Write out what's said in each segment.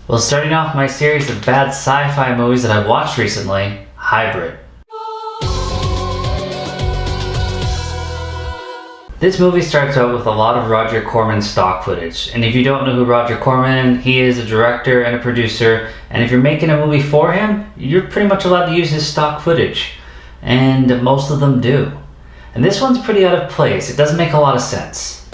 Well, starting off my series of bad sci-fi movies that I've watched recently, Hybrid. This movie starts out with a lot of Roger Corman stock footage, and if you don't know who Roger Corman, he is a director and a producer, and if you're making a movie for him, you're pretty much allowed to use his stock footage, and most of them do. And this one's pretty out of place. It doesn't make a lot of sense.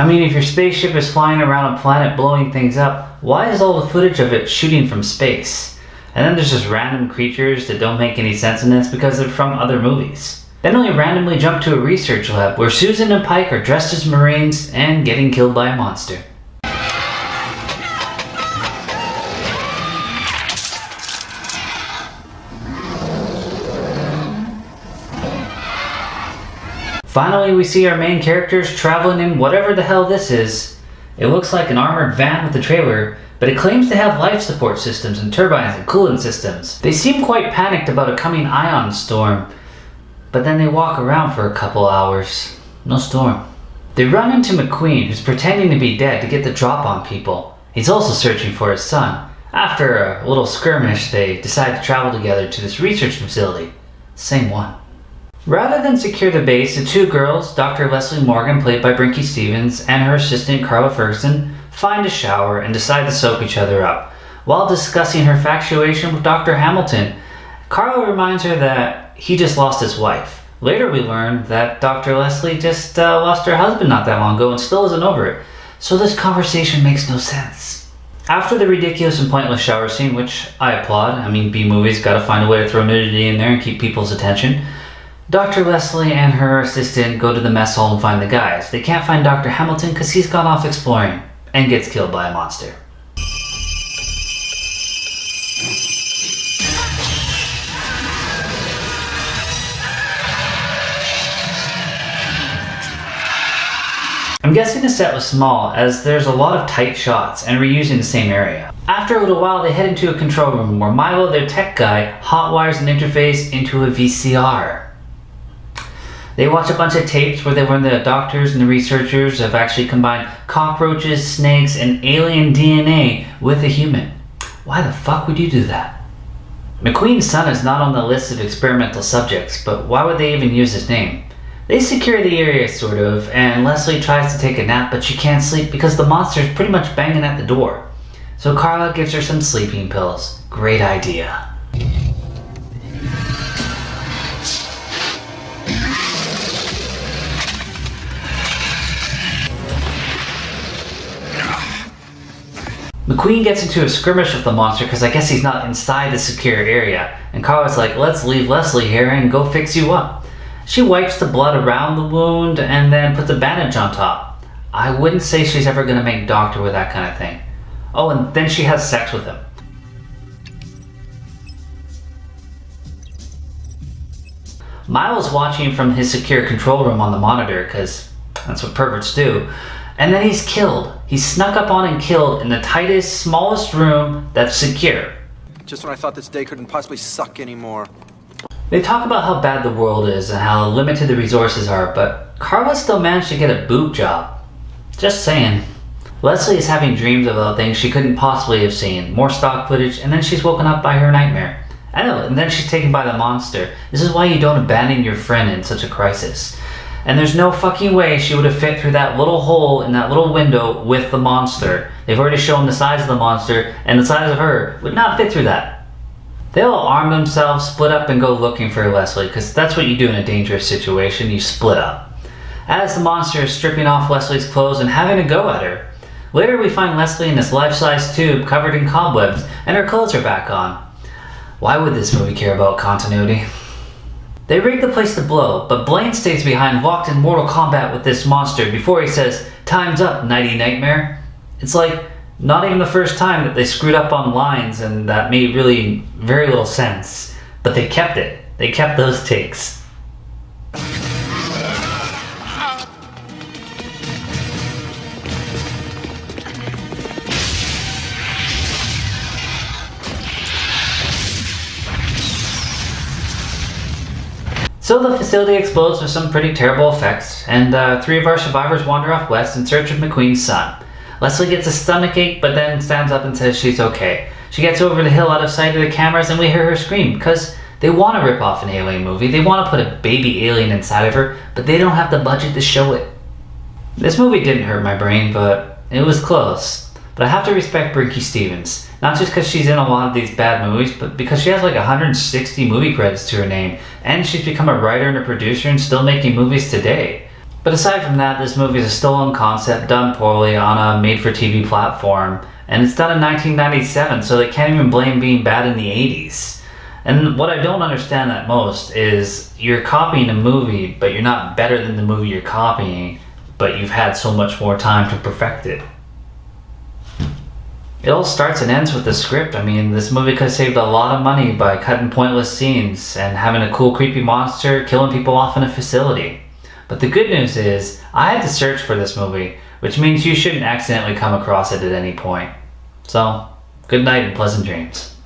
I mean, if your spaceship is flying around a planet blowing things up, why is all the footage of it shooting from space? And then there's just random creatures that don't make any sense in this because they're from other movies. Then we randomly jump to a research lab where Susan and Pike are dressed as Marines and getting killed by a monster. Finally, we see our main characters traveling in whatever the hell this is. It looks like an armored van with a trailer, but it claims to have life support systems and turbines and coolant systems. They seem quite panicked about a coming ion storm, but then they walk around for a couple hours. No storm. They run into McQueen, who's pretending to be dead to get the drop on people. He's also searching for his son. After a little skirmish, they decide to travel together to this research facility. Same one. Rather than secure the base, the two girls, Dr. Leslie Morgan, played by Brinke Stevens, and her assistant Carla Ferguson, find a shower and decide to soap each other up. While discussing her infatuation with Dr. Hamilton, Carla reminds her that he just lost his wife. Later we learn that Dr. Leslie just lost her husband not that long ago and still isn't over it. So this conversation makes no sense. After the ridiculous and pointless shower scene, which I applaud, I mean, B-movies gotta find a way to throw nudity in there and keep people's attention, Dr. Leslie and her assistant go to the mess hall and find the guys. They can't find Dr. Hamilton because he's gone off exploring and gets killed by a monster. I'm guessing the set was small as there's a lot of tight shots and reusing the same area. After a little while, they head into a control room where Milo, their tech guy, hotwires an interface into a VCR. They watch a bunch of tapes where they learn the doctors and the researchers have actually combined cockroaches, snakes, and alien DNA with a human. Why the fuck would you do that? McQueen's son is not on the list of experimental subjects, but why would they even use his name? They secure the area, sort of, and Leslie tries to take a nap, but she can't sleep because the monster's pretty much banging at the door. So Carla gives her some sleeping pills. Great idea. McQueen gets into a skirmish with the monster because I guess he's not inside the secure area, and Carla's like, let's leave Leslie here and go fix you up. She wipes the blood around the wound and then puts a bandage on top. I wouldn't say she's ever going to make doctor with that kind of thing. Oh, and then she has sex with him. Milo's watching from his secure control room on the monitor because that's what perverts do. And then he's killed. He's snuck up on and killed in the tightest, smallest room that's secure. Just when I thought this day couldn't possibly suck anymore. They talk about how bad the world is and how limited the resources are, but Carla still managed to get a boob job. Just saying. Leslie is having dreams about things she couldn't possibly have seen. More stock footage, and then she's woken up by her nightmare. I know, and then she's taken by the monster. This is why you don't abandon your friend in such a crisis. And there's no fucking way she would have fit through that little hole in that little window with the monster. They've already shown the size of the monster, and the size of her would not fit through that. They'll arm themselves, split up, and go looking for Leslie, because that's what you do in a dangerous situation, you split up. As the monster is stripping off Leslie's clothes and having a go at her. Later we find Leslie in this life-size tube covered in cobwebs, and her clothes are back on. Why would this movie care about continuity? They rig the place to blow, but Blaine stays behind locked in Mortal Kombat with this monster before he says, "Time's up, Nighty Nightmare." It's like, not even the first time that they screwed up on lines and that made really very little sense. But they kept it. They kept those takes. So the facility explodes with some pretty terrible effects, and 3 of our survivors wander off west in search of McQueen's son. Leslie gets a stomachache, but then stands up and says she's okay. She gets over the hill out of sight of the cameras, and we hear her scream, because they want to rip off an alien movie. They want to put a baby alien inside of her, but they don't have the budget to show it. This movie didn't hurt my brain, but it was close. But I have to respect Brinke Stevens. Not just because she's in a lot of these bad movies, but because she has like 160 movie credits to her name, and she's become a writer and a producer and still making movies today. But aside from that, this movie is a stolen concept done poorly on a made-for-TV platform, and it's done in 1997, so they can't even blame being bad in the 80s. And what I don't understand that most is you're copying a movie, but you're not better than the movie you're copying, but you've had so much more time to perfect it. It all starts and ends with the script. I mean, this movie could have saved a lot of money by cutting pointless scenes and having a cool creepy monster killing people off in a facility. But the good news is, I had to search for this movie, which means you shouldn't accidentally come across it at any point. So, good night and pleasant dreams.